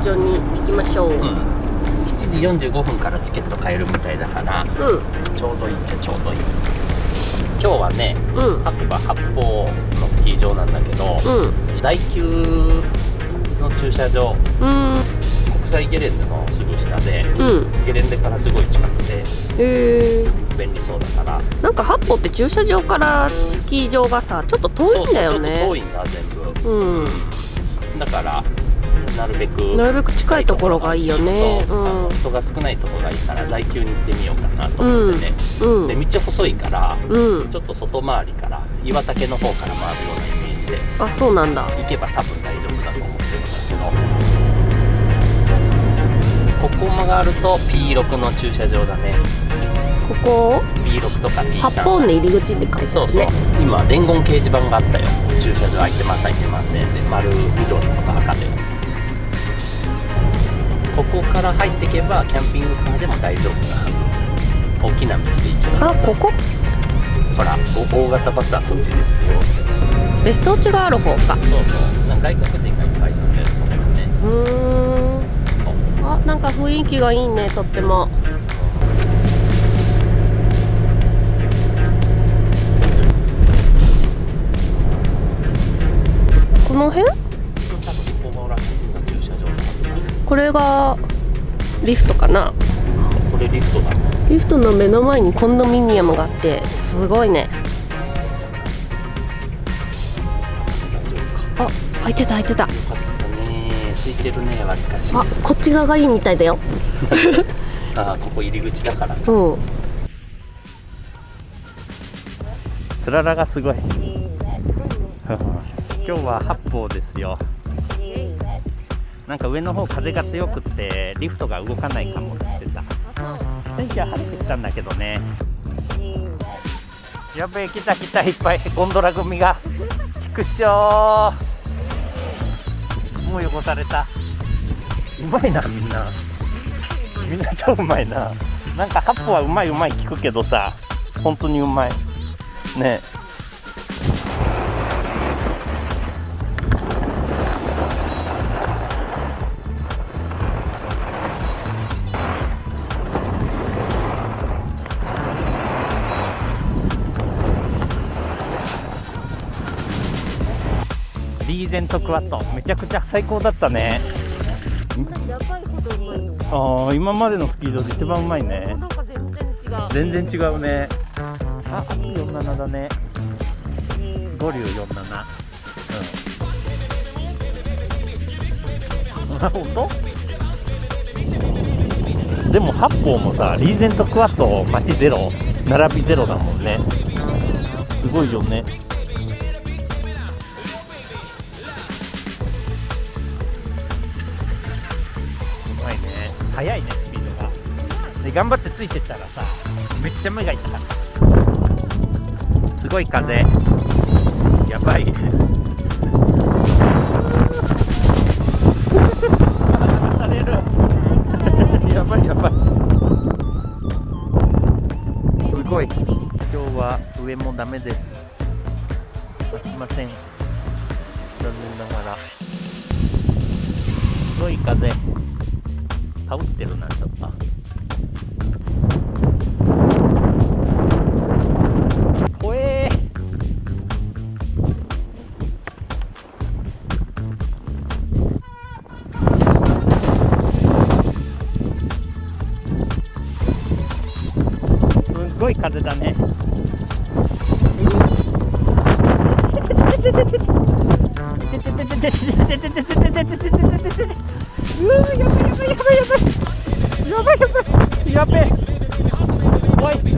場に行きましょう。7時45分からチケット買えるみたいだから、ちょうどいいっちゃちょうどいい。今日はね、白馬八方のスキー場なんだけど、第9の駐車場、国際ゲレンデのすぐ下で、ゲレンデからすごい近くて、便利そうだから。なんか八方って駐車場からスキー場がさ、ちょっと遠いんだよね。そうそう、ちょっと遠いんだ全部。だからなるべく近いところがいいよね。人が少ないところがいいから第9に行ってみようかなと思ってね。で道細いから、ちょっと外回りから岩岳の方から回るようなイメージで、あ、そうなんだ。行けば多分大丈夫だと思ってるんだけど、ここ曲がると P6 の駐車場だね。ここ P6 とか P3、八方の入り口って書いてあるね。そうそう、今伝言掲示板があったよ。駐車場空いてます空いてますね。で丸、緑とか赤で、ここから入っていけばキャンピングカーでも大丈夫なはず。大きな道で行けば。あ、ここほら、大型バスはこっちですよ。別荘地がある方か。そうそう、なんか外国人がいっぱい住んでるところね。あ、なんか雰囲気がいいね、とっても。この辺？これがリフトかな。これリフトだ。リフトの目の前にコンドミニアムがあって、すごいね。あ、開いてた開いてた。よかったね、空いてるね、わりかし。あ、こっち側がいいみたいだよ。あ、ここ入り口だから。つららがすごい。今日は八方ですよ。なんか上の方風が強くってリフトが動かないかもって言ってた。天気は晴れてきたんだけどね。やべえ、来た来た、いっぱいゴンドラ組が。ちくしょー、もう汚された。うまいな、みんな超うまいな。なんか八方はうまいうまい聞くけどさ、本当にうまいね。リーゼントクワッドめちゃくちゃ最高だったね。やばいほどうまいの。今までのスキー場で一番うまいね。なんか全然違う。全然違うね。あ、秋47だね。五竜47。あ、ほんと？でも八方もさ、リーゼントクワッド待ちゼロ、並びゼロだもんね。すごいよね。速いね、スピードが。で、頑張ってついてったらさ、めっちゃ目が痛かった。すごい風、やばい。される。やばいやばい。すごい。今日は上もダメです。待ちません。残念ながら。すごい風。羽織ってるな、ちょっと。怖えー。すごい風だね。やべえ、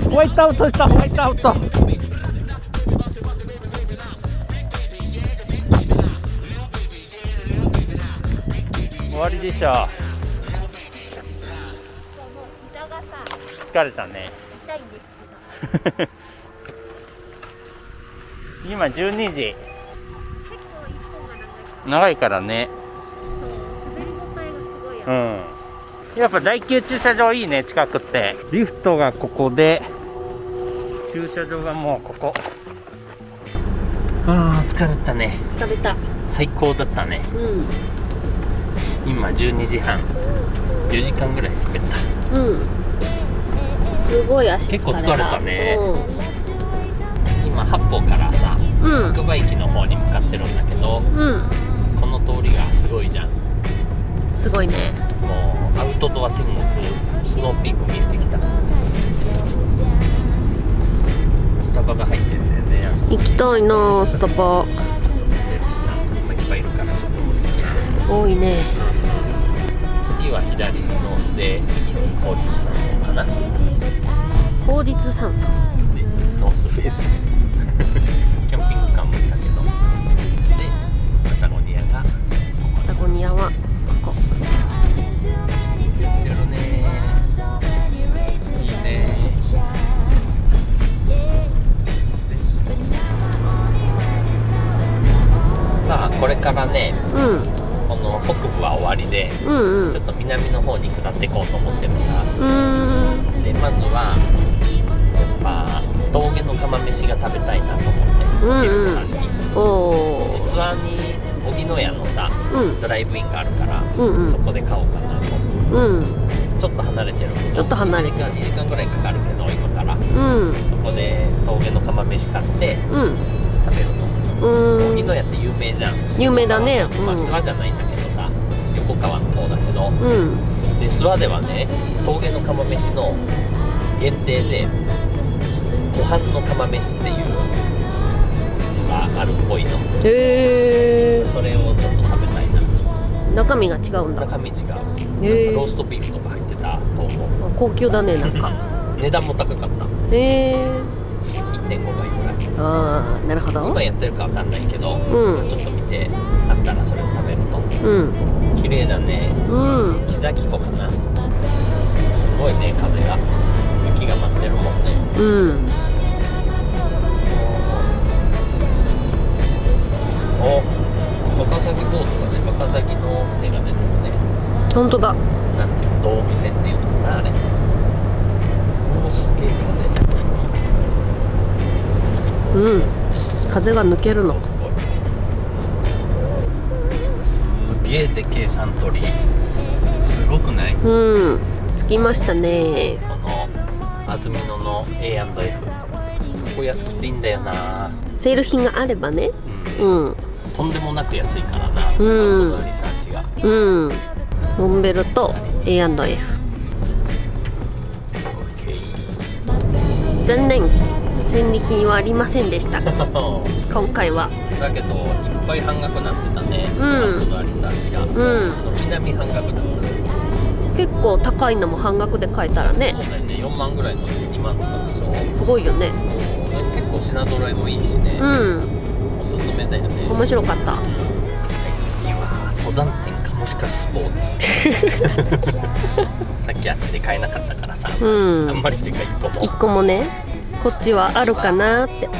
ホワイトアウトした。ホワイトアウト。終わりでしょ。疲れたね。今12時。長いからね。やっぱ第9駐車場いいね、近くって。リフトがここで、駐車場がもうここ。ああ、疲れたね。疲れた。最高だったね。今12時半、4時間ぐらい滑った。すごい足疲れた。結構疲れたね。今八方からさ、白馬駅の方に向かってるんだけど、この通りがすごいじゃん。すごいね。もうアウトドア天国、スノーピーク見えてきた。スタバが入ってるんだよね。行きたいなスタバ。いっぱいいるからちょっと多いね。次は左にノースで右に高実山荘かな。高実山荘でノースフェイスキャンピングカーもいたけど、でパタゴニアがパタゴニアはここ。やってるね。いいね。さあこれからね、この北部は終わりで、ちょっと南の方に下っていこうと思ってるんだ。でまずはやっぱ峠の釜飯が食べたいなと思って、昼ご飯に。で諏訪に荻野屋のさ、ドライブインがあるから、そこで買おうかなと。ちょっと離れてるけど、2時間ぐらいかかるけど今から、そこで峠の釜飯買って食べるの。荻野屋って有名じゃん。有名だね。まあ諏訪じゃないんだけどさ、横川の方だけど、で諏訪ではね、峠の釜飯の限定で湖畔の釜飯っていうのがあるっぽいの。へえ。それをちょっと食べたいな。中身が違うんだ。中身違う。なんかローストビーフとか入ってたと思う。高級だねなんか。値段も高かった。へえ。1.5倍ぐらい。ああ、なるほど。今やってるかわかんないけど、ちょっと見てあったらそれを食べると。綺麗だね。木崎湖かな。すごいね、風が。雪が舞ってるもんね。お、ワカサギボートがね、ワカサギの船が出てるね。本当だ。なんていうの、道見線っていうのかな、あれ。お、すげえ風。風が抜けるの。すごい。すげえでけえサントリー。すごくない？着きましたね。この安曇野の A&F。ここ安くていいんだよな。セール品があればね。とんでもなく安いからな。アウトドアリサーチが。モンベルと A&F。残念。戦利品はありませんでした今回は。だけどいっぱい半額なってたね。アウトドアリサーチが。軒並み半額だった。結構高いのも半額で買えたらね。そうだよね。4万ぐらいの2万とかでしょ。すごいよね。結構品揃えもいいしね。おすすめだよね。面白かった。次は登山店かもしくはスポーツさっきあっちで買えなかったからさ、あんまりっていうか1個もね、こっちはあるかなって。こ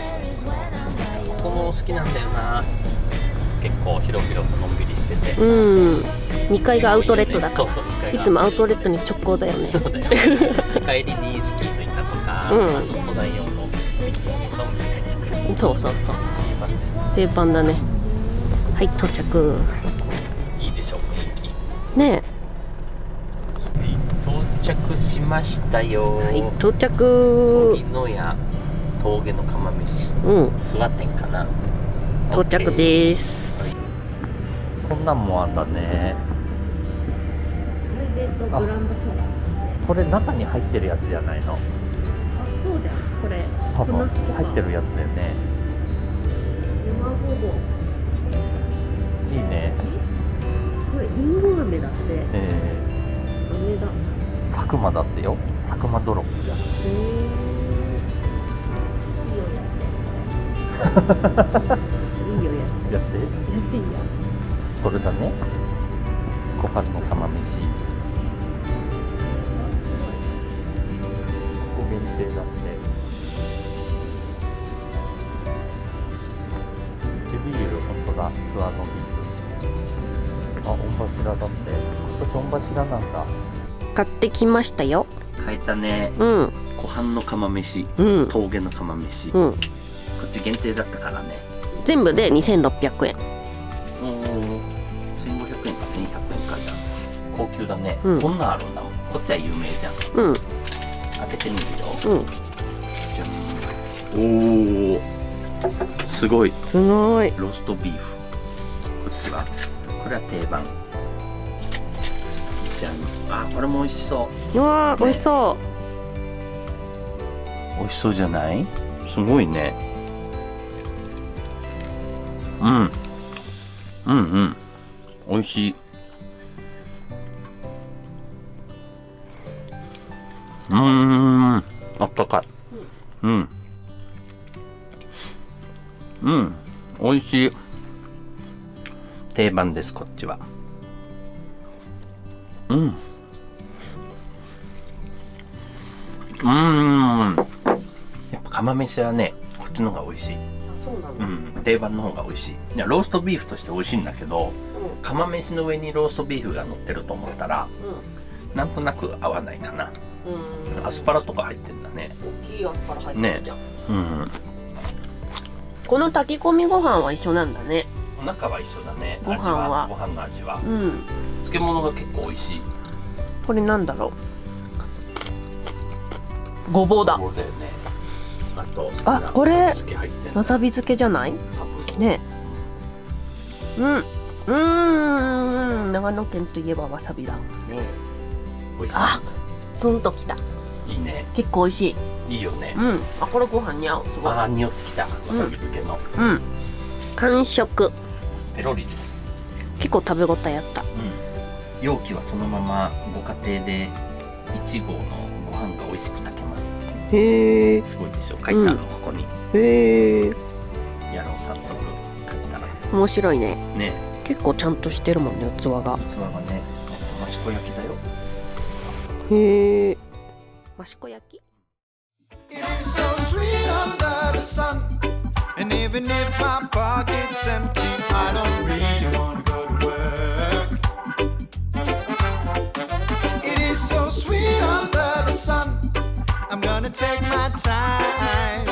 こも好きなんだよな。結構広々とのんびりしてて、2階がアウトレットだから。そういつもアウトレットに直行だよね。そうだよ。帰りにスキーの板とか、登山用のビスケットを帰ってくる。そう定番だね。はい、到着。いいでしょう、雰囲気ね。到着しましたよ。はい、到着。荻野屋峠の釜飯、諏訪店かな。到着です。こんなんもあんだね。あ、これ中に入ってるやつじゃないの？そうだよ、これ多分入ってるやつだよね。いいね。すごい、リンゴ飴だって。飴だ。佐久間だってよ。佐久間ドロップじゃん。いいよやって。やっていいや。これだね。湖畔の釜飯。ここ限定だって。ビール、本当だ。諏訪のビール。あ、御柱だって。今年御柱なんだ。買ってきましたよ。買えたね。湖畔の釜飯、峠の釜飯。こっち限定だったからね。全部で2600円。おお、1500円か1100円かじゃん。高級だね、うんこんなんあるんだもん。こっちは有名じゃん。うん開けてみるよ。うん。じゃん。おお、すごい。すごい。ローストビーフ。こっちはこれは定番。じゃん。あ、これも美味しそう。うわー、美味しそ美味しそうじゃない？すごいね。うん。うんうん。美味しい。あったかい。うん。うん。美味しい。定番です、こっちは。うん。やっぱ釜飯はね、こっちの方が美味しい。う。あ、そうなんだ。定番の方が美味しい。いや、ローストビーフとして美味しいんだけど、釜飯の上にローストビーフが乗ってると思ったら、なんとなく合わないかな。アスパラとか入ってんだね。大きいアスパラ入ってるじゃん。この炊き込みご飯は一緒なんだね。中は一緒だね。ご飯はご飯の味は。うん。漬物が結構美味しい。これなんだろう。ごぼうだ。そうだよね。あと、あ、これわさび漬け入ってんの。わさび漬けじゃない？多分ね。長野県といえばわさびだね。美味しあ、ツンときた。い。いいね。結構美味しい。いいよね。あ、これご飯に合う。すごい。ああ、匂ってきた。わさび漬けの。完食。ペロリです。結構食べ応えあった。容器はそのままご家庭で1合のご飯が美味しく炊けます。へえ。すごいでしょ。書いてあるの、ここに。へえ。やろう、早速。書いたら。面白いね。ね。結構ちゃんとしてるもんね、器が。器がね、益子焼きだよ。へえ。益子焼き？It is so sweet under the sun. And even if my pocket's empty, I don't really wanna go to work. It is so sweet under the sun. I'm gonna take my time